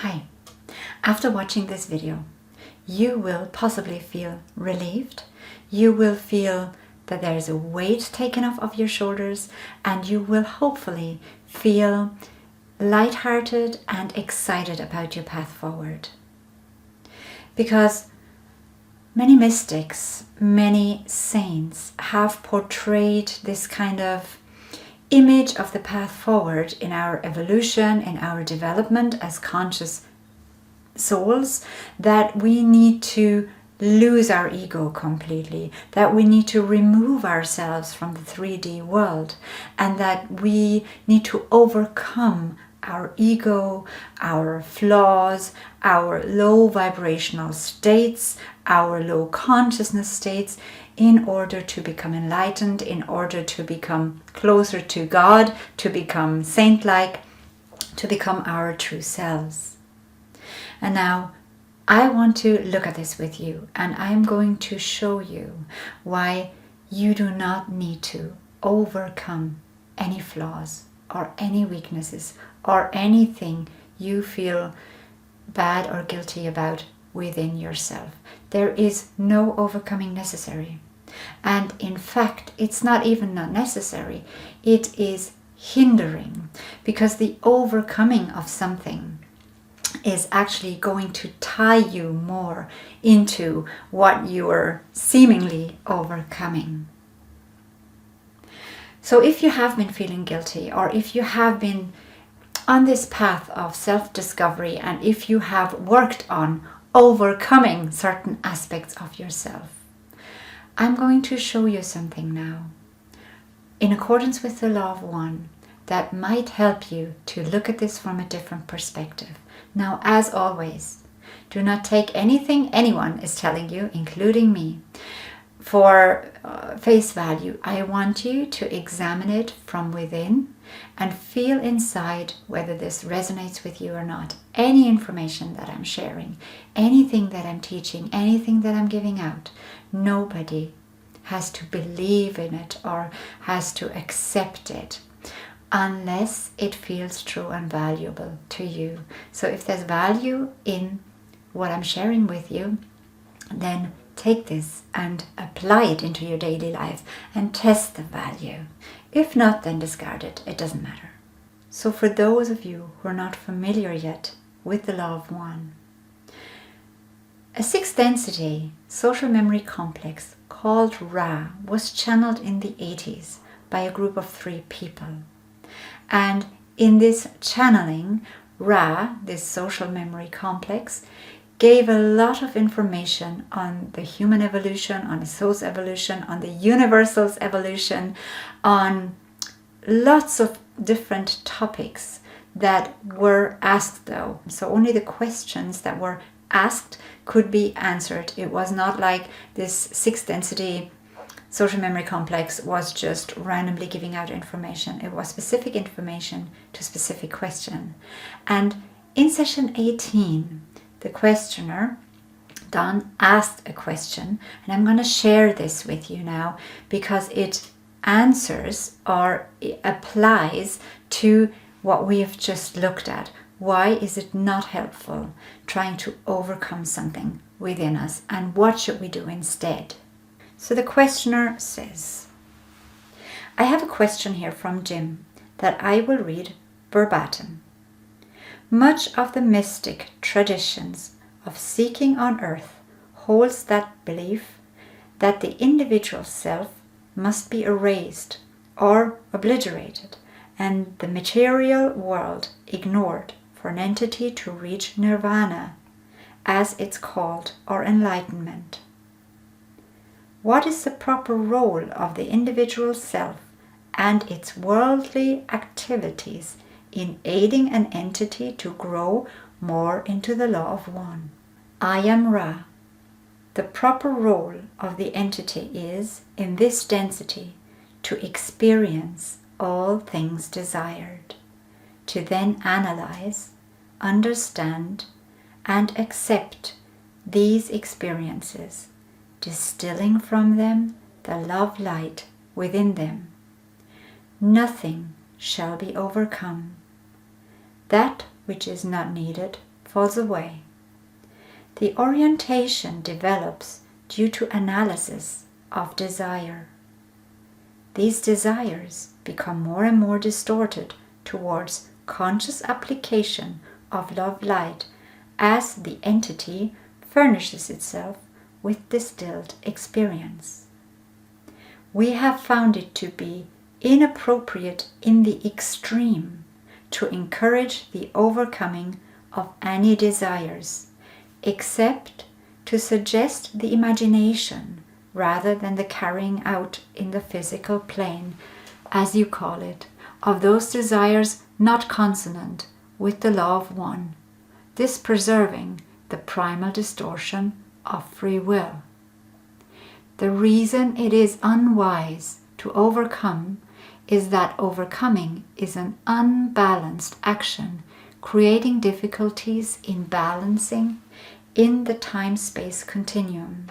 Hi. After watching this video, you will possibly feel relieved. You will feel that there is a weight taken off of your shoulders, and you will hopefully feel lighthearted and excited about your path forward. Because many mystics, many saints have portrayed this kind of image of the path forward in our evolution, in our development as conscious souls, that we need to lose our ego completely, that we need to remove ourselves from the 3D world, and that we need to overcome our ego, our flaws, our low vibrational states, our low consciousness states, in order to become enlightened, in order to become closer to God, to become saint-like, to become our true selves. And now I want to look at this with you, and I'm going to show you why you do not need to overcome any flaws or any weaknesses or anything you feel bad or guilty about within yourself. There is no overcoming necessary. And in fact, it's not even not necessary. It is hindering, because the overcoming of something is actually going to tie you more into what you are seemingly overcoming. So if you have been feeling guilty, or if you have been on this path of self-discovery, and if you have worked on overcoming certain aspects of yourself, I'm going to show you something now, in accordance with the law of one, that might help you to look at this from a different perspective. Now, as always, do not take anything anyone is telling you, including me, for face value. I want you to examine it from within and feel inside whether this resonates with you or not. Any information that I'm sharing, anything that I'm teaching, anything that I'm giving out, nobody has to believe in it or has to accept it unless it feels true and valuable to you. So if there's value in what I'm sharing with you, then take this and apply it into your daily life and test the value. If not, then discard it. It doesn't matter. So for those of you who are not familiar yet with the law of one, a sixth density social memory complex called Ra was channeled in the 80s by a group of 3 people. And in this channeling, Ra, this social memory complex, gave a lot of information on the human evolution, on the soul's evolution, on the universal's evolution, on lots of different topics that were asked though. So only the questions that were asked could be answered. It was not like this sixth density social memory complex was just randomly giving out information. It was specific information to specific question. And in session 18, the questioner, Don, asked a question, and I'm going to share this with you now because it answers or it applies to what we have just looked at. Why is it not helpful trying to overcome something within us, and what should we do instead? So the questioner says, I have a question here from Jim that I will read verbatim. Much of the mystic traditions of seeking on earth holds that belief that the individual self must be erased or obliterated and the material world ignored for an entity to reach nirvana, as it's called, or enlightenment. What is the proper role of the individual self and its worldly activities in aiding an entity to grow more into the law of one? I am Ra. The proper role of the entity is, in this density, to experience all things desired, to then analyze, understand, and accept these experiences, distilling from them the love light within them. Nothing shall be overcome. That which is not needed falls away. The orientation develops due to analysis of desire. These desires become more and more distorted towards conscious application of love light as the entity furnishes itself with distilled experience. We have found it to be inappropriate in the extreme to encourage the overcoming of any desires, except to suggest the imagination rather than the carrying out in the physical plane, as you call it, of those desires not consonant with the law of one, this preserving the primal distortion of free will. The reason it is unwise to overcome is that overcoming is an unbalanced action, creating difficulties in balancing in the time-space continuum.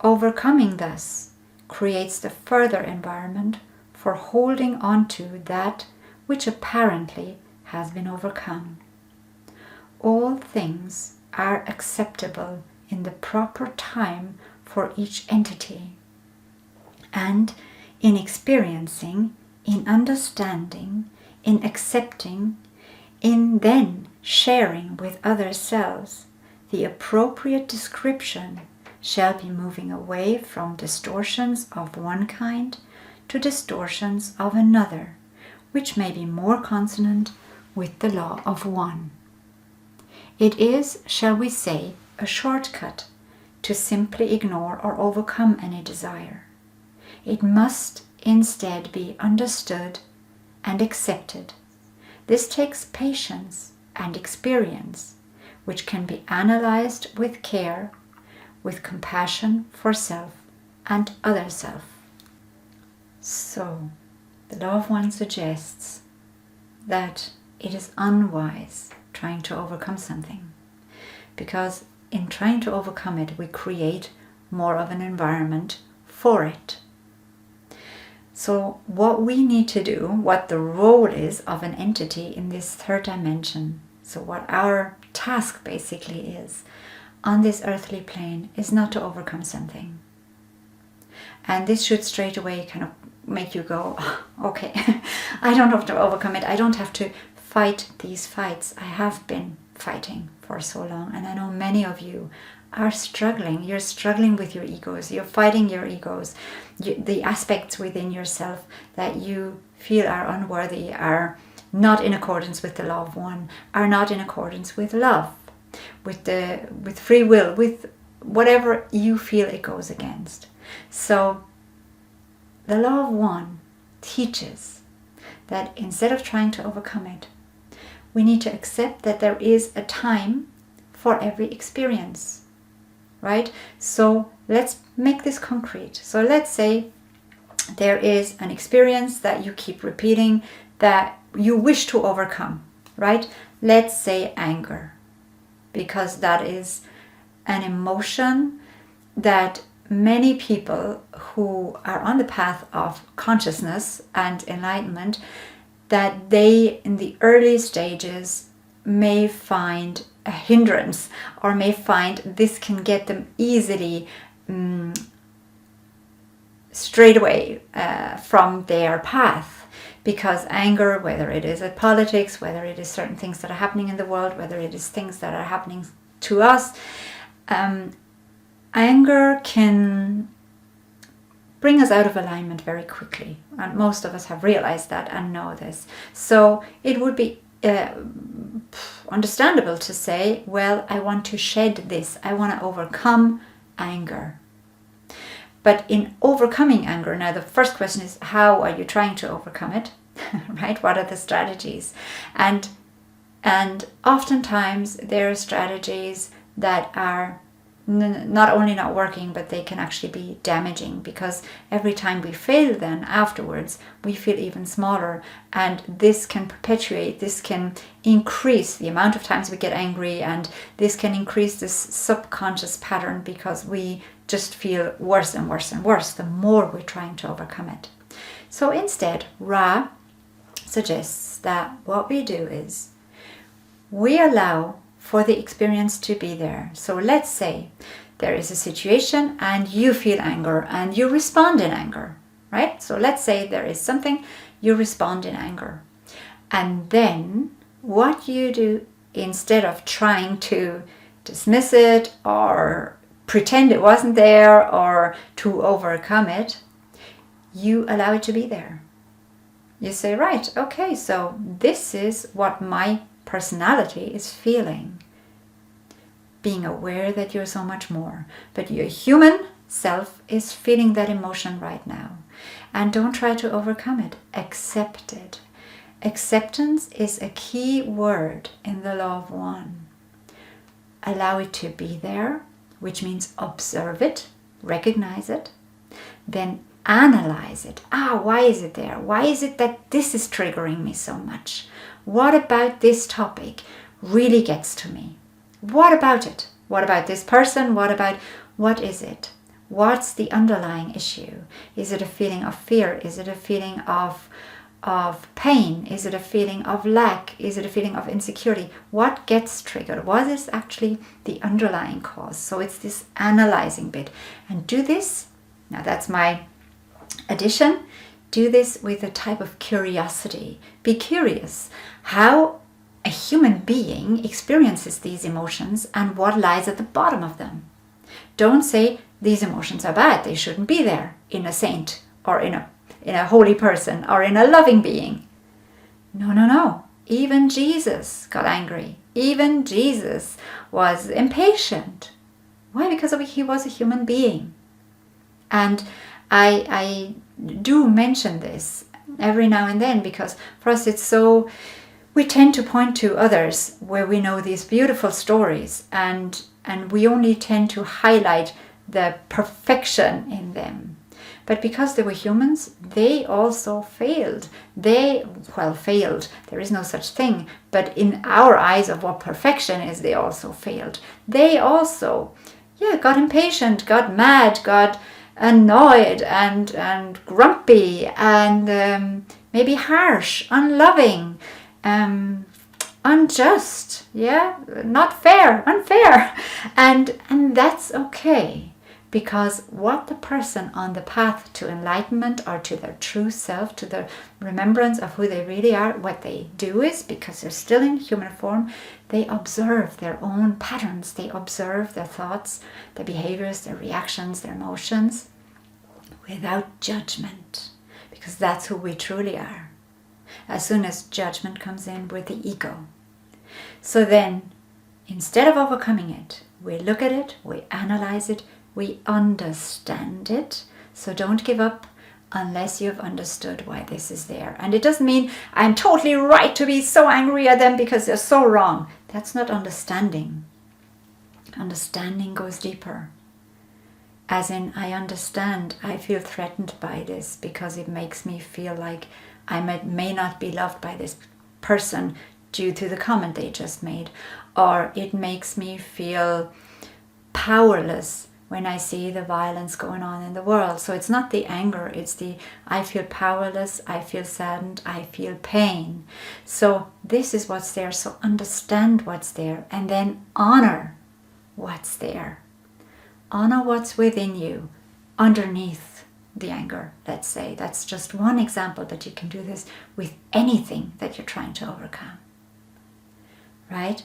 Overcoming thus creates the further environment for holding on to that which apparently has been overcome. All things are acceptable in the proper time for each entity, and in experiencing, in understanding, in accepting, in then sharing with other selves, the appropriate description shall be moving away from distortions of one kind to distortions of another, which may be more consonant with the law of one. It is, shall we say, a shortcut to simply ignore or overcome any desire. It must instead be understood and accepted. This takes patience and experience, which can be analyzed with care, with compassion for self and other self. So, the law of one suggests that it is unwise trying to overcome something, because in trying to overcome it, we create more of an environment for it. So what we need to do, what the role is of an entity in this third dimension, so what our task basically is on this earthly plane, is not to overcome something. And this should straight away kind of make you go, oh, okay, I don't have to overcome it. I don't have to fight these fights I have been fighting for so long. And I know many of you are struggling. You're struggling with your egos. You're fighting your egos. The aspects within yourself that you feel are unworthy, are not in accordance with the law of one, are not in accordance with love, with free will, with whatever you feel it goes against. So the law of one teaches that instead of trying to overcome it, we need to accept that there is a time for every experience, right? So let's make this concrete. So let's say there is an experience that you keep repeating that you wish to overcome, right? Let's say anger, because that is an emotion that many people who are on the path of consciousness and enlightenment, that they in the early stages may find a hindrance, or may find this can get them easily straight away from their path. Because anger, whether it is at politics, whether it is certain things that are happening in the world, whether it is things that are happening to us, anger can bring us out of alignment very quickly. And most of us have realized that and know this. So it would be understandable to say, well, I want to shed this. I want to overcome anger. But in overcoming anger, now the first question is, how are you trying to overcome it? Right? What are the strategies? And oftentimes there are strategies that are not only not working, but they can actually be damaging, because every time we fail then afterwards, we feel even smaller, and this can perpetuate, this can increase the amount of times we get angry, and this can increase this subconscious pattern, because we just feel worse and worse and worse the more we're trying to overcome it. So instead, Ra suggests that what we do is we allow for the experience to be there. So let's say there is a situation and you feel anger and you respond in anger, right? So let's say there is something, you respond in anger. And then what you do, instead of trying to dismiss it or pretend it wasn't there or to overcome it, you allow it to be there. You say, right, okay, so this is what my personality is feeling. Being aware that you're so much more. But your human self is feeling that emotion right now. And don't try to overcome it. Accept it. Acceptance is a key word in the law of one. Allow it to be there, which means observe it, recognize it, then analyze it. Why is it there? Why is it that this is triggering me so much? What about this topic really gets to me? What about it? What about this person? What is it? What's the underlying issue? Is it a feeling of fear? Is it a feeling of pain? Is it a feeling of lack? Is it a feeling of insecurity? What gets triggered? What is actually the underlying cause? So it's this analyzing bit. And do this, now that's my addition, do this with a type of curiosity. Be curious how a human being experiences these emotions and what lies at the bottom of them. Don't say these emotions are bad, they shouldn't be there in a saint or in a holy person or in a loving being. No. Even Jesus got angry. Even Jesus was impatient. Why? Because he was a human being. And I do mention this every now and then because for us it's so, we tend to point to others where we know these beautiful stories and we only tend to highlight the perfection in them. But because they were humans, they also failed. Failed. There is no such thing. But in our eyes of what perfection is, they also failed. They also, got impatient, got mad, got annoyed and grumpy and maybe harsh, unloving, unjust, not fair, unfair. And that's okay. Because what the person on the path to enlightenment or to their true self, to the remembrance of who they really are, what they do is, because they're still in human form, they observe their own patterns. They observe their thoughts, their behaviors, their reactions, their emotions without judgment. Because that's who we truly are. As soon as judgment comes in with the ego. So then, instead of overcoming it, we look at it, we analyze it, we understand it. So don't give up unless you've understood why this is there. And it doesn't mean I'm totally right to be so angry at them because they're so wrong. That's not understanding. Understanding goes deeper. As in, I understand, I feel threatened by this because it makes me feel like I may not be loved by this person due to the comment they just made. Or it makes me feel powerless when I see the violence going on in the world. So it's not the anger, it's the I feel powerless, I feel saddened, I feel pain. So this is what's there. So understand what's there and then honor what's there. Honor what's within you, underneath the anger, let's say. That's just one example, but you can do this with anything that you're trying to overcome. Right?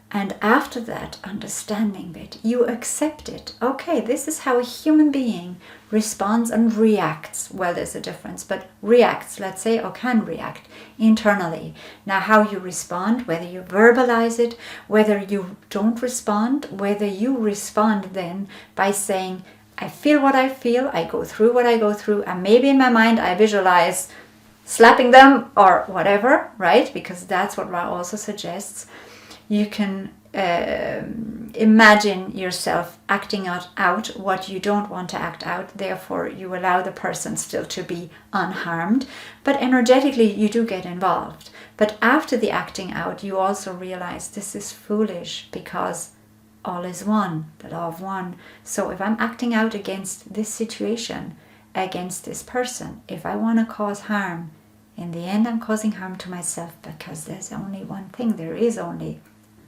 And after that understanding bit, you accept it. Okay, this is how a human being responds and reacts. Well, there's a difference, but reacts, let's say, or can react internally. Now, how you respond, whether you verbalize it, whether you don't respond, whether you respond then by saying, I feel what I feel, I go through what I go through, and maybe in my mind I visualize slapping them or whatever, right? Because that's what Ra also suggests. You can imagine yourself acting out what you don't want to act out. Therefore, you allow the person still to be unharmed. But energetically, you do get involved. But after the acting out, you also realize this is foolish because all is one, the law of one. So if I'm acting out against this situation, against this person, if I want to cause harm, in the end, I'm causing harm to myself because there's only one thing. There is only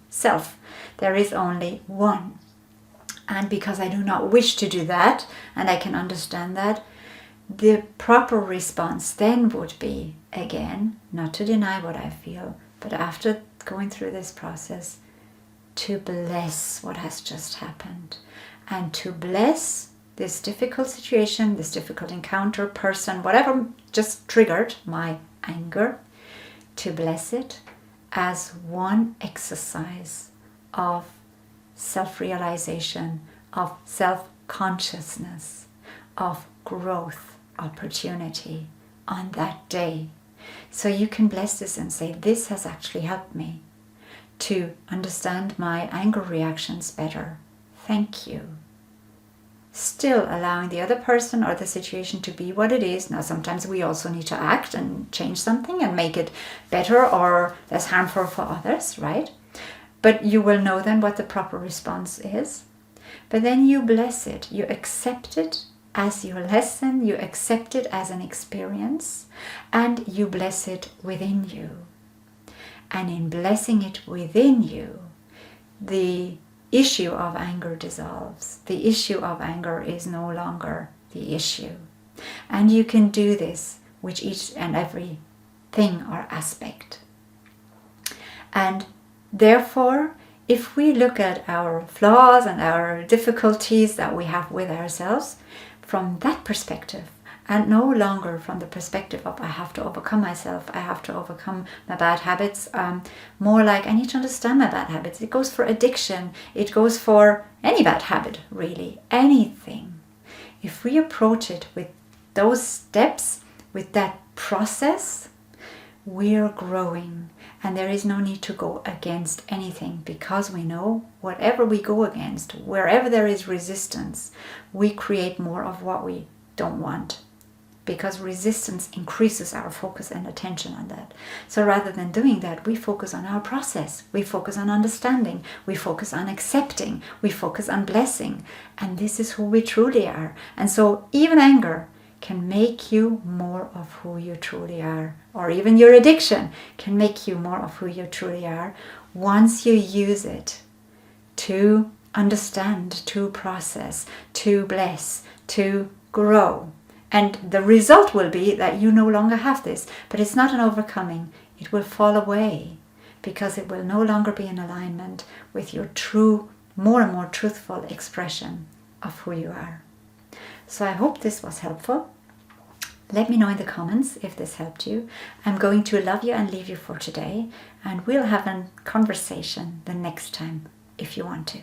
self. There is only one. And because I do not wish to do that, and I can understand that, the proper response then would be, again, not to deny what I feel, but after going through this process, to bless what has just happened, and to bless this difficult situation, this difficult encounter, person, whatever just triggered my anger, to bless it as one exercise of self-realization, of self-consciousness, of growth opportunity on that day. So you can bless this and say, this has actually helped me to understand my anger reactions better. Thank you. Still allowing the other person or the situation to be what it is. Now, sometimes we also need to act and change something and make it better or less harmful for others, right? But you will know then what the proper response is. But then you bless it. You accept it as your lesson. You accept it as an experience. And you bless it within you. And in blessing it within you, the issue of anger dissolves. The issue of anger is no longer the issue. And you can do this with each and every thing or aspect. And therefore, if we look at our flaws and our difficulties that we have with ourselves from that perspective, and no longer from the perspective of I have to overcome myself, I have to overcome my bad habits, more like I need to understand my bad habits. It goes for addiction, it goes for any bad habit, really, anything. If we approach it with those steps, with that process, we're growing. And there is no need to go against anything, because we know whatever we go against, wherever there is resistance, we create more of what we don't want. Because resistance increases our focus and attention on that. So rather than doing that, we focus on our process. We focus on understanding. We focus on accepting. We focus on blessing. And this is who we truly are. And so even anger can make you more of who you truly are. Or even your addiction can make you more of who you truly are once you use it to understand, to process, to bless, to grow. And the result will be that you no longer have this. But it's not an overcoming. It will fall away because it will no longer be in alignment with your true, more and more truthful expression of who you are. So I hope this was helpful. Let me know in the comments if this helped you. I'm going to love you and leave you for today. And we'll have a conversation the next time if you want to.